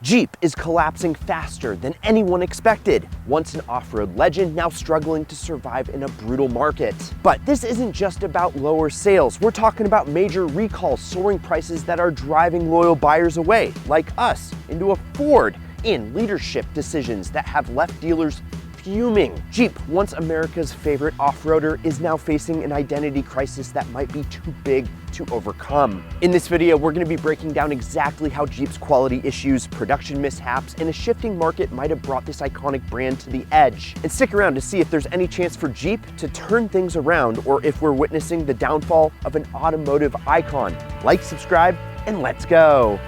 Jeep is collapsing faster than anyone expected. Once an off-road legend, now struggling to survive in a brutal market. But this isn't just about lower sales. We're talking about major recalls, soaring prices that are driving loyal buyers away, like us, into a Ford, and leadership decisions that have left dealers fuming. Jeep, once America's favorite off-roader, is now facing an identity crisis that might be too big to overcome. In this video, we're going to be breaking down exactly how Jeep's quality issues, production mishaps, and a shifting market might have brought this iconic brand to the edge. And stick around to see if there's any chance for Jeep to turn things around, or if we're witnessing the downfall of an automotive icon. Like, subscribe, and let's go.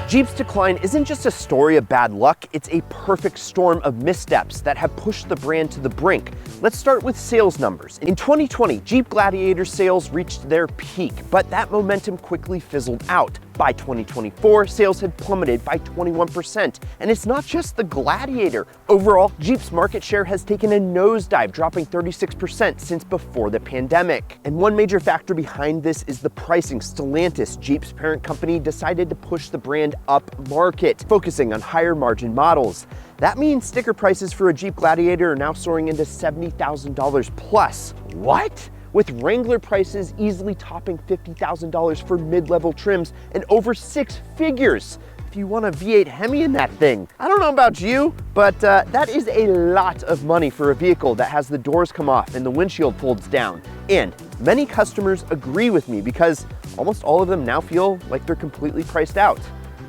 Jeep's decline isn't just a story of bad luck, it's a perfect storm of missteps that have pushed the brand to the brink. Let's start with sales numbers. In 2020, Jeep Gladiator sales reached their peak, but that momentum quickly fizzled out. By 2024, sales had plummeted by 21%. And it's not just the Gladiator. Overall, Jeep's market share has taken a nosedive, dropping 36% since before the pandemic. And one major factor behind this is the pricing. Stellantis, Jeep's parent company, decided to push the brand up market, focusing on higher margin models. That means sticker prices for a Jeep Gladiator are now soaring into $70,000 plus. What? With Wrangler prices easily topping $50,000 for mid-level trims and over six figures if you want a V8 Hemi in that thing. I don't know about you, but that is a lot of money for a vehicle that has the doors come off and the windshield folds down. And many customers agree with me because almost all of them now feel like they're completely priced out,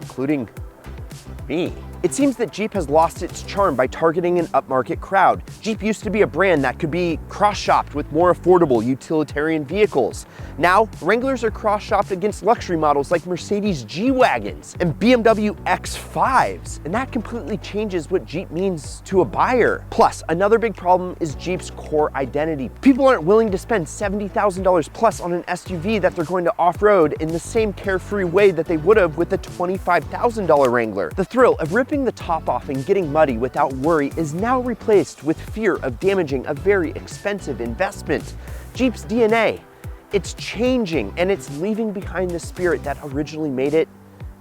including me. It seems that Jeep has lost its charm by targeting an upmarket crowd. Jeep used to be a brand that could be cross-shopped with more affordable utilitarian vehicles. Now, Wranglers are cross-shopped against luxury models like Mercedes G-Wagons and BMW X5s, and that completely changes what Jeep means to a buyer. Plus, another big problem is Jeep's core identity. People aren't willing to spend $70,000 plus on an SUV that they're going to off-road in the same carefree way that they would have with a $25,000 Wrangler. The thrill of ripping the top off and getting muddy without worry is now replaced with fear of damaging a very expensive investment. Jeep's DNA, it's changing, and it's leaving behind the spirit that originally made it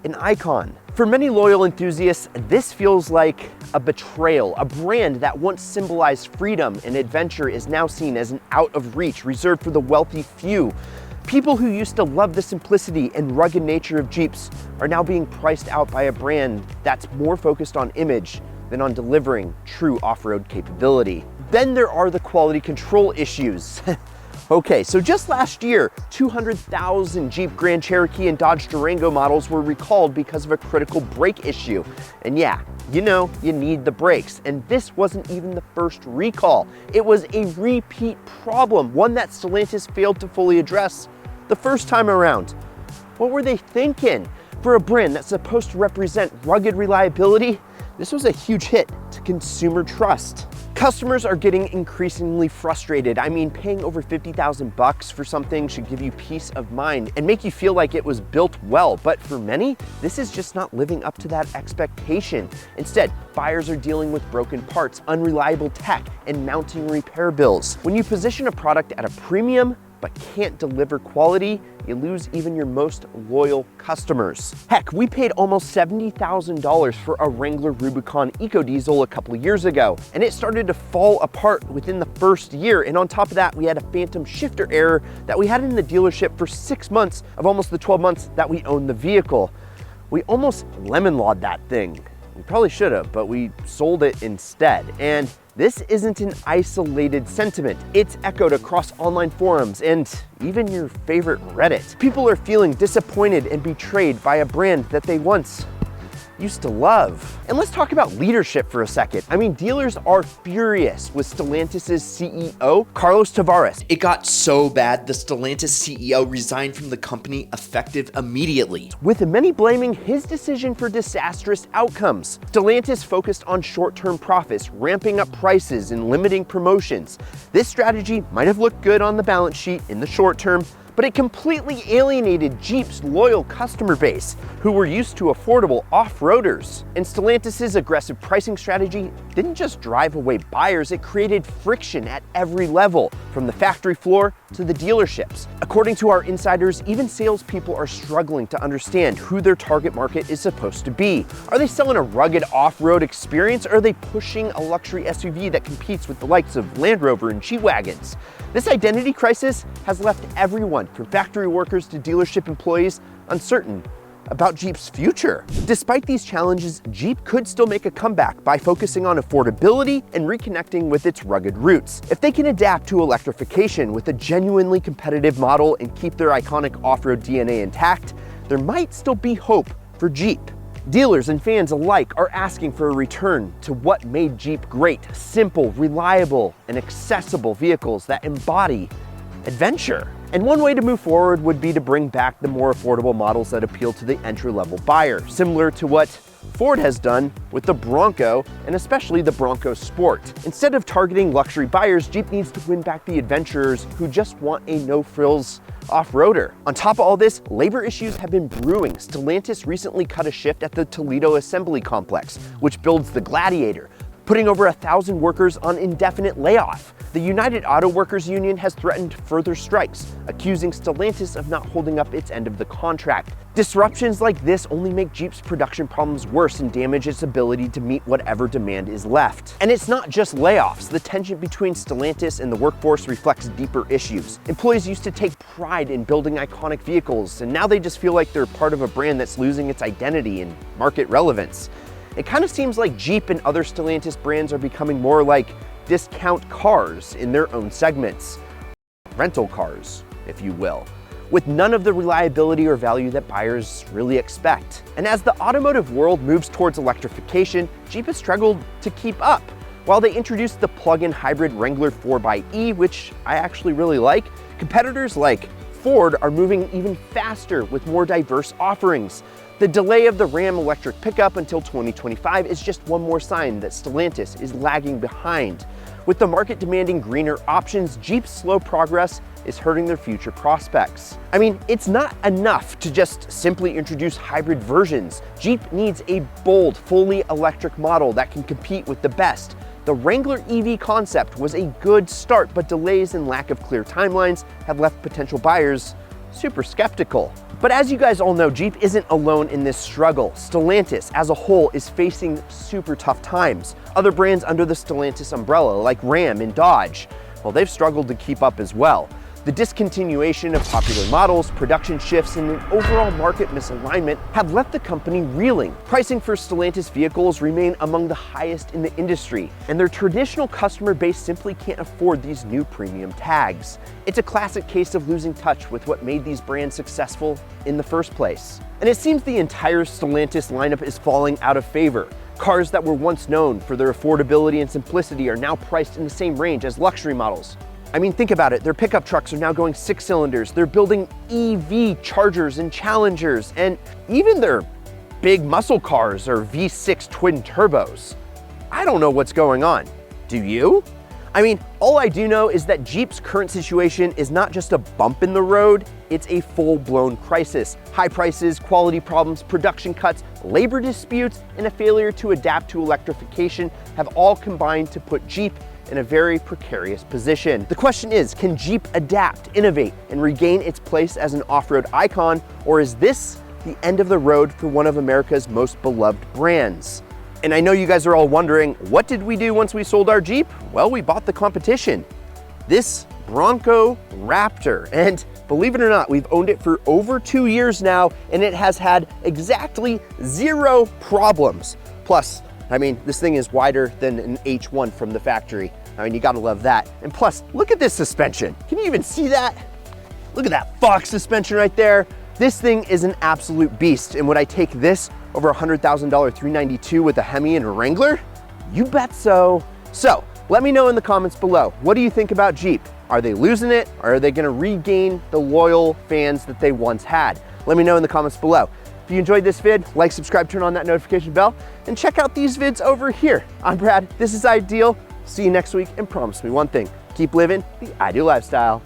an icon. For many loyal enthusiasts, this feels like a betrayal. A brand that once symbolized freedom and adventure is now seen as an out of reach, reserved for the wealthy few. People who used to love the simplicity and rugged nature of Jeeps are now being priced out by a brand that's more focused on image than on delivering true off-road capability. Then there are the quality control issues. Okay, so just last year, 200,000 Jeep Grand Cherokee and Dodge Durango models were recalled because of a critical brake issue. And yeah, you know, you need the brakes. And this wasn't even the first recall. It was a repeat problem, one that Stellantis failed to fully address the first time around. What were they thinking? For a brand that's supposed to represent rugged reliability, this was a huge hit to consumer trust. Customers are getting increasingly frustrated. I mean, paying over $50,000 for something should give you peace of mind and make you feel like it was built well. But for many, this is just not living up to that expectation. Instead, buyers are dealing with broken parts, unreliable tech, and mounting repair bills. When you position a product at a premium, but can't deliver quality, you lose even your most loyal customers. Heck, we paid almost $70,000 for a Wrangler Rubicon EcoDiesel a couple years ago, and it started to fall apart within the first year. And on top of that, we had a phantom shifter error that we had in the dealership for 6 months of almost the 12 months that we owned the vehicle. We almost lemon-lawed that thing. We probably should have, but we sold it instead. And this isn't an isolated sentiment. It's echoed across online forums and even your favorite Reddit. People are feeling disappointed and betrayed by a brand that they once used to love. And let's talk about leadership for a second. I mean, dealers are furious with Stellantis' CEO, Carlos Tavares. It got so bad, the Stellantis CEO resigned from the company effective immediately, with many blaming his decision for disastrous outcomes. Stellantis focused on short-term profits, ramping up prices and limiting promotions. This strategy might have looked good on the balance sheet in the short term, but it completely alienated Jeep's loyal customer base, who were used to affordable off-roaders. And Stellantis' aggressive pricing strategy didn't just drive away buyers, it created friction at every level, from the factory floor to the dealerships. According to our insiders, even salespeople are struggling to understand who their target market is supposed to be. Are they selling a rugged off-road experience, or are they pushing a luxury SUV that competes with the likes of Land Rover and G-Wagons? This identity crisis has left everyone, from factory workers to dealership employees, uncertain about Jeep's future. Despite these challenges, Jeep could still make a comeback by focusing on affordability and reconnecting with its rugged roots. If they can adapt to electrification with a genuinely competitive model and keep their iconic off-road DNA intact, there might still be hope for Jeep. Dealers and fans alike are asking for a return to what made Jeep great: simple, reliable, and accessible vehicles that embody adventure. And one way to move forward would be to bring back the more affordable models that appeal to the entry-level buyer, similar to what Ford has done with the Bronco, and especially the Bronco Sport. Instead of targeting luxury buyers, Jeep needs to win back the adventurers who just want a no-frills off-roader. On top of all this, labor issues have been brewing. Stellantis recently cut a shift at the Toledo Assembly Complex, which builds the Gladiator, putting over 1,000 workers on indefinite layoff. The United Auto Workers Union has threatened further strikes, accusing Stellantis of not holding up its end of the contract. Disruptions like this only make Jeep's production problems worse and damage its ability to meet whatever demand is left. And it's not just layoffs. The tension between Stellantis and the workforce reflects deeper issues. Employees used to take pride in building iconic vehicles, and now they just feel like they're part of a brand that's losing its identity and market relevance. It kind of seems like Jeep and other Stellantis brands are becoming more like discount cars in their own segments. Rental cars, if you will, with none of the reliability or value that buyers really expect. And as the automotive world moves towards electrification, Jeep has struggled to keep up. While they introduced the plug-in hybrid Wrangler 4xe, which I actually really like, competitors like Ford are moving even faster with more diverse offerings. The delay of the Ram electric pickup until 2025 is just one more sign that Stellantis is lagging behind. With the market demanding greener options, Jeep's slow progress is hurting their future prospects. I mean, it's not enough to just simply introduce hybrid versions. Jeep needs a bold, fully electric model that can compete with the best. The Wrangler EV concept was a good start, but delays and lack of clear timelines have left potential buyers super skeptical. But as you guys all know, Jeep isn't alone in this struggle. Stellantis as a whole is facing super tough times. Other brands under the Stellantis umbrella, like Ram and Dodge, well, they've struggled to keep up as well. The discontinuation of popular models, production shifts, and an overall market misalignment have left the company reeling. Pricing for Stellantis vehicles remain among the highest in the industry, and their traditional customer base simply can't afford these new premium tags. It's a classic case of losing touch with what made these brands successful in the first place. And it seems the entire Stellantis lineup is falling out of favor. Cars that were once known for their affordability and simplicity are now priced in the same range as luxury models. I mean, think about it. Their pickup trucks are now going 6 cylinders. They're building EV Chargers and Challengers, and even their big muscle cars are V6 twin turbos. I don't know what's going on. Do you? I mean, all I do know is that Jeep's current situation is not just a bump in the road, it's a full-blown crisis. High prices, quality problems, production cuts, labor disputes, and a failure to adapt to electrification have all combined to put Jeep in a very precarious position. The question is, can Jeep adapt, innovate, and regain its place as an off-road icon, or is this the end of the road for one of America's most beloved brands? And I know you guys are all wondering, what did we do once we sold our Jeep? Well, we bought the competition, this Bronco Raptor. And believe it or not, we've owned it for over 2 years now, and it has had exactly 0 problems. Plus, I mean, this thing is wider than an H1 from the factory. I mean, you gotta love that. And plus, look at this suspension. Can you even see that? Look at that Fox suspension right there. This thing is an absolute beast. And would I take this over $100,000 392 with a Hemi and a Wrangler? You bet so. So, let me know in the comments below. What do you think about Jeep? Are they losing it, or are they gonna regain the loyal fans that they once had? Let me know in the comments below. If you enjoyed this vid, like, subscribe, turn on that notification bell, and check out these vids over here. I'm Brad, this is Ideal. See you next week, and promise me one thing, keep living the ideal lifestyle.